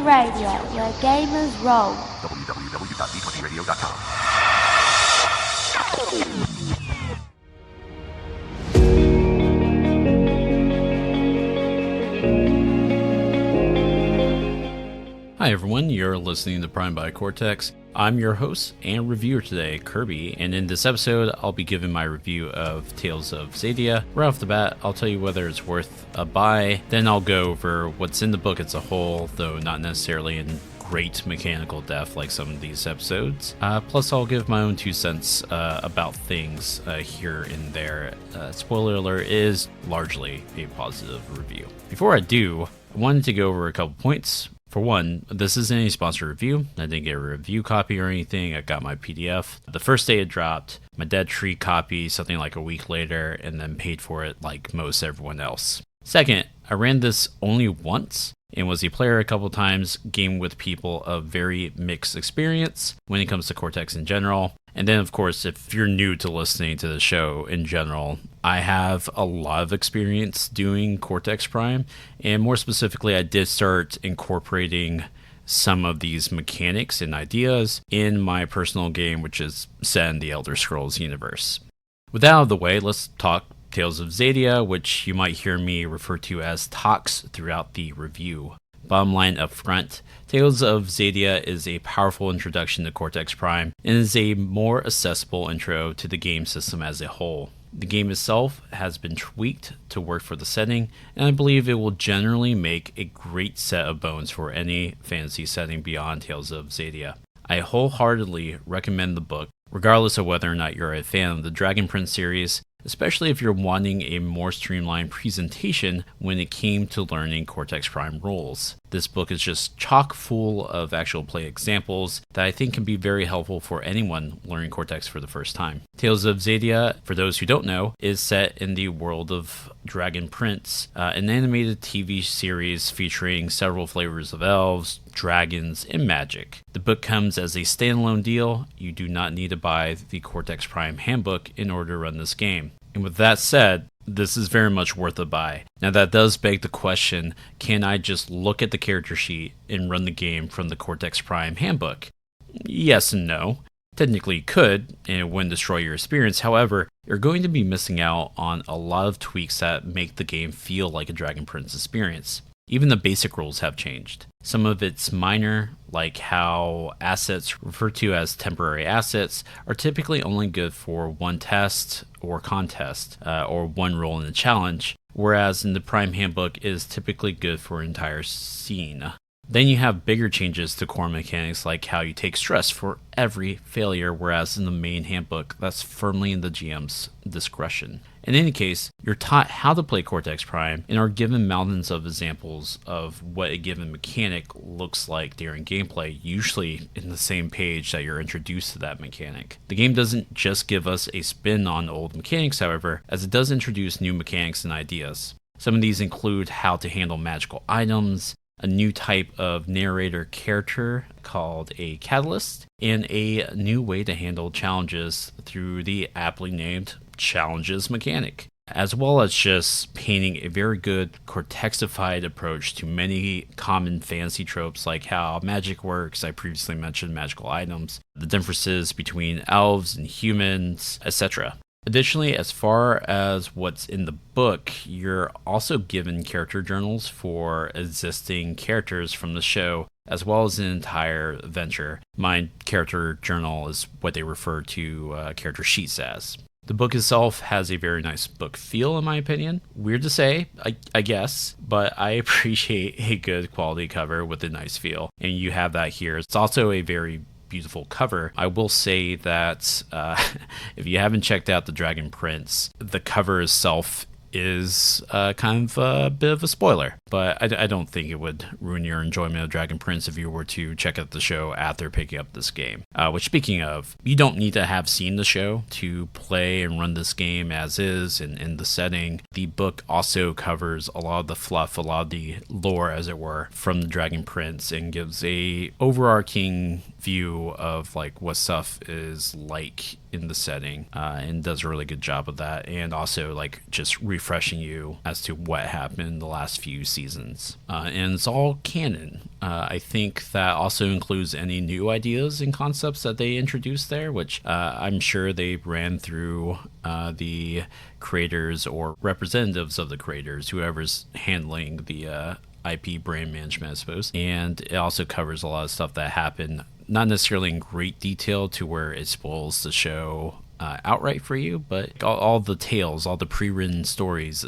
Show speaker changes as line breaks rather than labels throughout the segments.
Radio, where gamers roll.
www.d20radio.com.
Hi everyone, you're listening to Prime by Cortex. I'm your host and reviewer today, Kirby, and in this episode, I'll be giving my review of Tales of Xadia. Right off the bat, I'll tell you whether it's worth a buy, then I'll go over what's in the book as a whole, though not necessarily in great mechanical depth like some of these episodes. Plus, I'll give my own 2 cents about things here and there. Spoiler alert, is largely a positive review. Before I do, I wanted to go over a couple points. For one, this isn't a sponsored review. I didn't get a review copy or anything. I got my PDF. The first day it dropped, my dad treat copy something like a week later and then paid for it like most everyone else. Second, I ran this only once and was a player a couple times, game with people of very mixed experience when it comes to Cortex in general. And then, of course, if you're new to listening to the show in general, I have a lot of experience doing Cortex Prime, and more specifically, I did start incorporating some of these mechanics and ideas in my personal game, which is set in the Elder Scrolls universe. With that out of the way, let's talk Tales of Xadia, which you might hear me refer to as Talks throughout the review. Bottom line up front, Tales of Xadia is a powerful introduction to Cortex Prime and is a more accessible intro to the game system as a whole. The game itself has been tweaked to work for the setting, and I believe it will generally make a great set of bones for any fantasy setting beyond Tales of Xadia. I wholeheartedly recommend the book, regardless of whether or not you're a fan of the Dragon Prince series, especially if you're wanting a more streamlined presentation when it came to learning Cortex Prime rules. This book is just chock full of actual play examples that I think can be very helpful for anyone learning Cortex for the first time. Tales of Xadia, for those who don't know, is set in the world of Dragon Prince, an animated TV series featuring several flavors of elves, dragons, and magic. The book comes as a standalone deal. You do not need to buy the Cortex Prime handbook in order to run this game. And with that said, this is very much worth a buy. Now that does beg the question, can I just look at the character sheet and run the game from the Cortex Prime handbook? Yes and no. Technically you could, and it wouldn't destroy your experience. However, you're going to be missing out on a lot of tweaks that make the game feel like a Dragon Prince experience. Even the basic rules have changed. Some of it's minor, like how assets referred to as temporary assets are typically only good for one test or contest, or one role in a challenge, whereas in the Prime Handbook is typically good for an entire scene. Then you have bigger changes to core mechanics like how you take stress for every failure, whereas in the main handbook, that's firmly in the GM's discretion. In any case, you're taught how to play Cortex Prime and are given mountains of examples of what a given mechanic looks like during gameplay, usually in the same page that you're introduced to that mechanic. The game doesn't just give us a spin on old mechanics, however, as it does introduce new mechanics and ideas. Some of these include how to handle magical items, a new type of narrator character called a catalyst, and a new way to handle challenges through the aptly named challenges mechanic, as well as just painting a very good Cortexified approach to many common fantasy tropes like how magic works. I previously mentioned magical items, the differences between elves and humans, etc. Additionally, as far as what's in the book, you're also given character journals for existing characters from the show, as well as an entire adventure. My character journal is what they refer to character sheets as. The book itself has a very nice book feel, in my opinion. Weird to say, I guess, but I appreciate a good quality cover with a nice feel, and you have that here. It's also a very beautiful cover. I will say that if you haven't checked out the Dragon Prince, the cover itself is kind of a bit of a spoiler, but I don't think it would ruin your enjoyment of Dragon Prince if you were to check out the show after picking up this game. Which, speaking of, you don't need to have seen the show to play and run this game as is and in the setting. The book also covers a lot of the fluff, a lot of the lore, as it were, from the Dragon Prince, and gives a overarching view of like what stuff is like in the setting, and does a really good job of that, and also like just refreshing you as to what happened in the last few seasons. And it's all canon. I think that also includes any new ideas and concepts that they introduced there, which I'm sure they ran through the creators or representatives of the creators, whoever's handling the IP brand management, I suppose. And it also covers a lot of stuff that happened, not necessarily in great detail to where it spoils the show outright for you, but all the tales, all the pre-written stories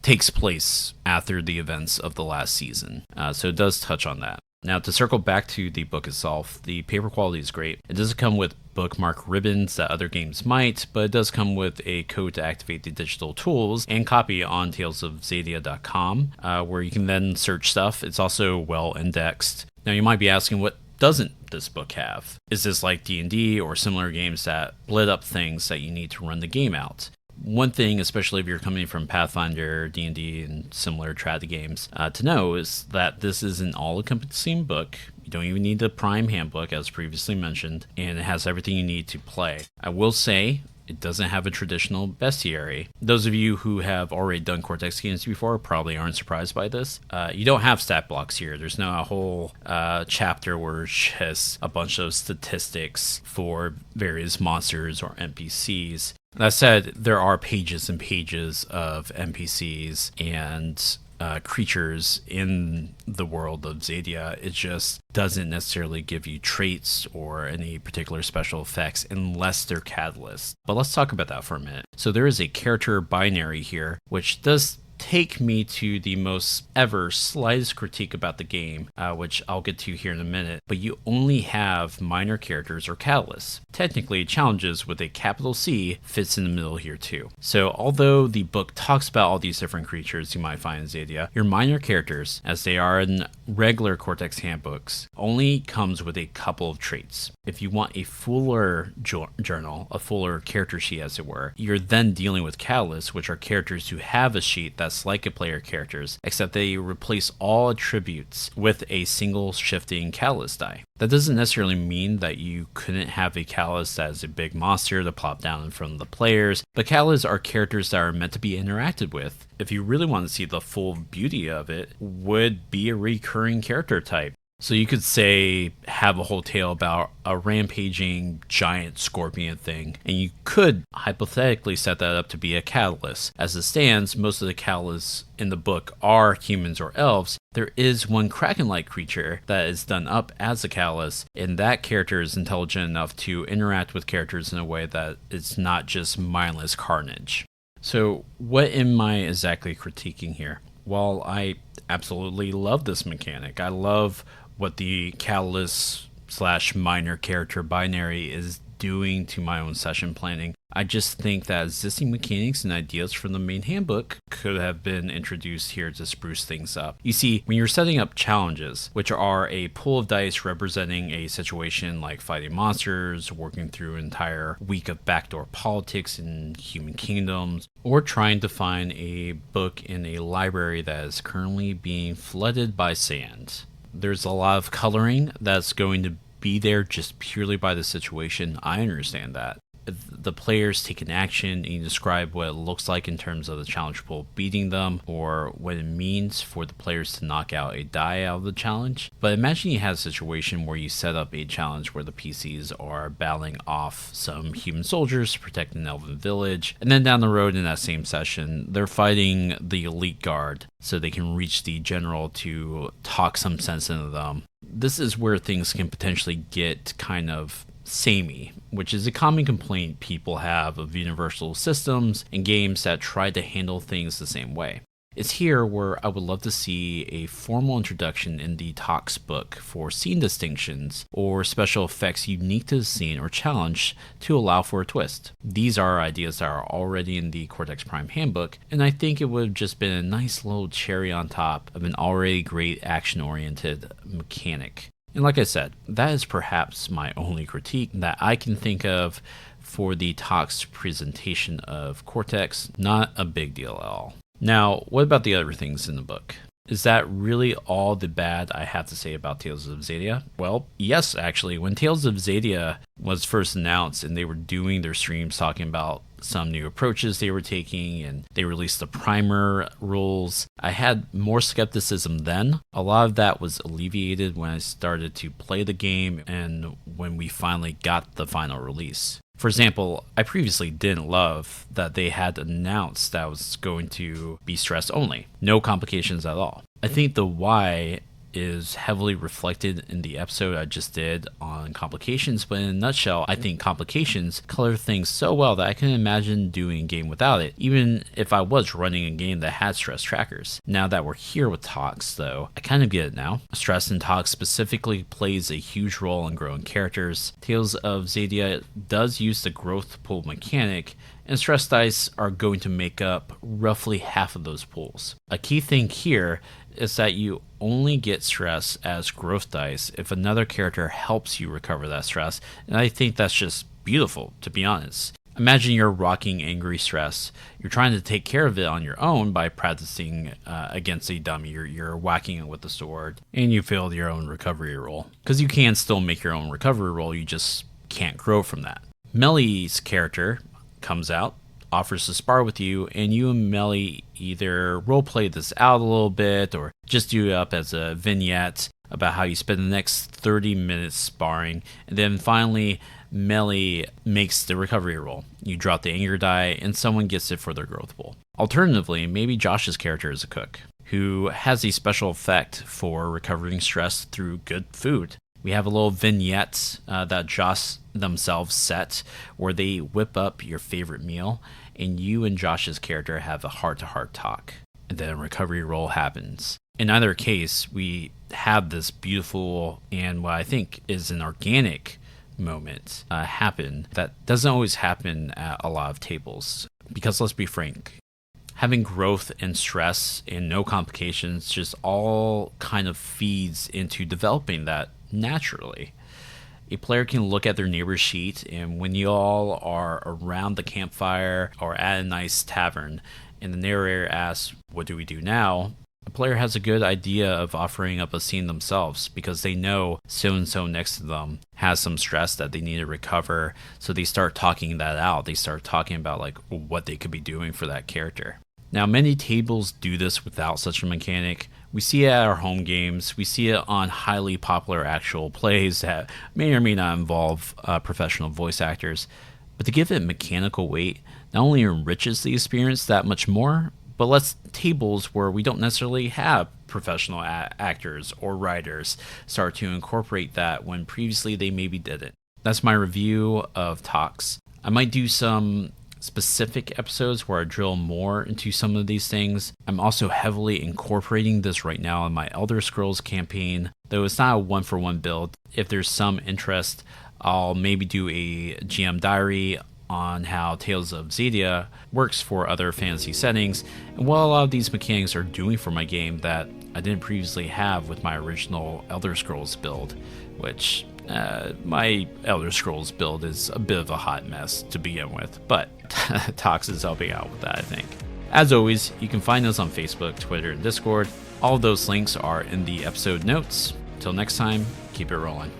takes place after the events of the last season. So it does touch on that. Now, to circle back to the book itself, the paper quality is great. It doesn't come with bookmark ribbons that other games might, but it does come with a code to activate the digital tools and copy on talesofxadia.com, where you can then search stuff. It's also well indexed. Now, you might be asking, what doesn't this book have? Is this like D&D or similar games that split up things that you need to run the game out? One thing, especially if you're coming from Pathfinder, D&D, and similar trad games, to know is that this is an all-encompassing book. You don't even need the Prime Handbook, as previously mentioned, and it has everything you need to play. I will say, it doesn't have a traditional bestiary. Those of you who have already done Cortex games before probably aren't surprised by this. You don't have stat blocks here. There's no whole chapter where it's just a bunch of statistics for various monsters or NPCs. That said, there are pages and pages of NPCs and creatures in the world of Xadia. It just doesn't necessarily give you traits or any particular special effects unless they're catalysts. But let's talk about that for a minute. So there is a character binary here, which does take me to the most ever slightest critique about the game, which I'll get to here in a minute, but you only have minor characters or catalysts. Technically, challenges with a capital C fits in the middle here too. So although the book talks about all these different creatures you might find in Xadia, your minor characters, as they are in regular Cortex handbooks, only comes with a couple of traits. If you want a fuller journal, a fuller character sheet as it were, you're then dealing with catalysts, which are characters who have a sheet that's like a player characters, except they replace all attributes with a single shifting catalyst die. That doesn't necessarily mean that you couldn't have a catalyst that is a big monster to plop down in front of the players, but catalysts are characters that are meant to be interacted with. If you really want to see the full beauty of it, would be a recurring character type. So you could say, have a whole tale about a rampaging giant scorpion thing, and you could hypothetically set that up to be a catalyst. As it stands, most of the catalysts in the book are humans or elves. There is one kraken-like creature that is done up as a catalyst, and that character is intelligent enough to interact with characters in a way that it's not just mindless carnage. So what am I exactly critiquing here? Well, I absolutely love this mechanic. I love what the catalyst / minor character binary is doing to my own session planning. I just think that existing mechanics and ideas from the main handbook could have been introduced here to spruce things up. You see, when you're setting up challenges, which are a pool of dice representing a situation like fighting monsters, working through an entire week of backdoor politics in human kingdoms, or trying to find a book in a library that is currently being flooded by sand, there's a lot of coloring that's going to be there just purely by the situation. I understand that. The players take an action and you describe what it looks like in terms of the challenge pool beating them, or what it means for the players to knock out a die out of the challenge. But imagine you have a situation where you set up a challenge where the PCs are battling off some human soldiers to protect an elven village, and then down the road in that same session, they're fighting the elite guard so they can reach the general to talk some sense into them. This is where things can potentially get kind of samey, which is a common complaint people have of universal systems and games that try to handle things the same way. It's here where I would love to see a formal introduction in the Talks book for scene distinctions or special effects unique to the scene or challenge to allow for a twist. These are ideas that are already in the Cortex Prime Handbook, and I think it would have just been a nice little cherry on top of an already great action-oriented mechanic. And like I said, that is perhaps my only critique that I can think of for the Talks presentation of Cortex. Not a big deal at all. Now, what about the other things in the book? Is that really all the bad I have to say about Tales of Xadia? Well, yes, actually. When Tales of Xadia was first announced and they were doing their streams talking about some new approaches they were taking and they released the primer rules, I had more skepticism then. A lot of that was alleviated when I started to play the game and when we finally got the final release. For example, I previously didn't love that they had announced that it was going to be stress only, no complications at all. I think the why is heavily reflected in the episode I just did on complications, but in a nutshell, I think complications color things so well that I can imagine doing a game without it, even if I was running a game that had stress trackers. Now that we're here with Tox, though, I kind of get it now. Stress in Tox specifically plays a huge role in growing characters. Tales of Xadia does use the growth pool mechanic, and stress dice are going to make up roughly half of those pools. A key thing here is that you only get stress as growth dice if another character helps you recover that stress, and I think that's just beautiful, to be honest. Imagine you're rocking angry stress. You're trying to take care of it on your own by practicing against a dummy. You're whacking it with the sword, and you failed your own recovery roll. Because you can still make your own recovery roll, you just can't grow from that. Melly's character comes out, offers to spar with you, and you and Melly either roleplay this out a little bit or just do it up as a vignette about how you spend the next 30 minutes sparring, and then finally Melly makes the recovery roll. You drop the anger die and someone gets it for their growth pool. Alternatively, maybe Josh's character is a cook who has a special effect for recovering stress through good food. We have a little vignette that Josh themselves set where they whip up your favorite meal and you and Josh's character have a heart-to-heart talk. And then a recovery roll happens. In either case, we have this beautiful and what I think is an organic moment happen that doesn't always happen at a lot of tables. Because let's be frank, having growth and stress and no complications just all kind of feeds into developing that naturally. A player can look at their neighbor's sheet, and when you all are around the campfire or at a nice tavern, and the narrator asks, "What do we do now?" a player has a good idea of offering up a scene themselves because they know so-and-so next to them has some stress that they need to recover, so they start talking that out. They start talking about like what they could be doing for that character. Now, many tables do this without such a mechanic. We see it at our home games. We see it on highly popular actual plays that may or may not involve professional voice actors. But to give it mechanical weight not only enriches the experience that much more, but lets tables where we don't necessarily have professional actors or writers start to incorporate that when previously they maybe didn't. That's my review of Tox. I might do some specific episodes where I drill more into some of these things. I'm also heavily incorporating this right now in my Elder Scrolls campaign, though it's not a one-for-one build. If there's some interest, I'll maybe do a GM diary on how Tales of Xadia works for other fantasy settings and what a lot of these mechanics are doing for my game that I didn't previously have with my original Elder Scrolls build, which my Elder Scrolls build is a bit of a hot mess to begin with, but Tox is helping out with that, I think. As always, you can find us on Facebook, Twitter, and Discord. All of those links are in the episode notes. Till next time, keep it rolling.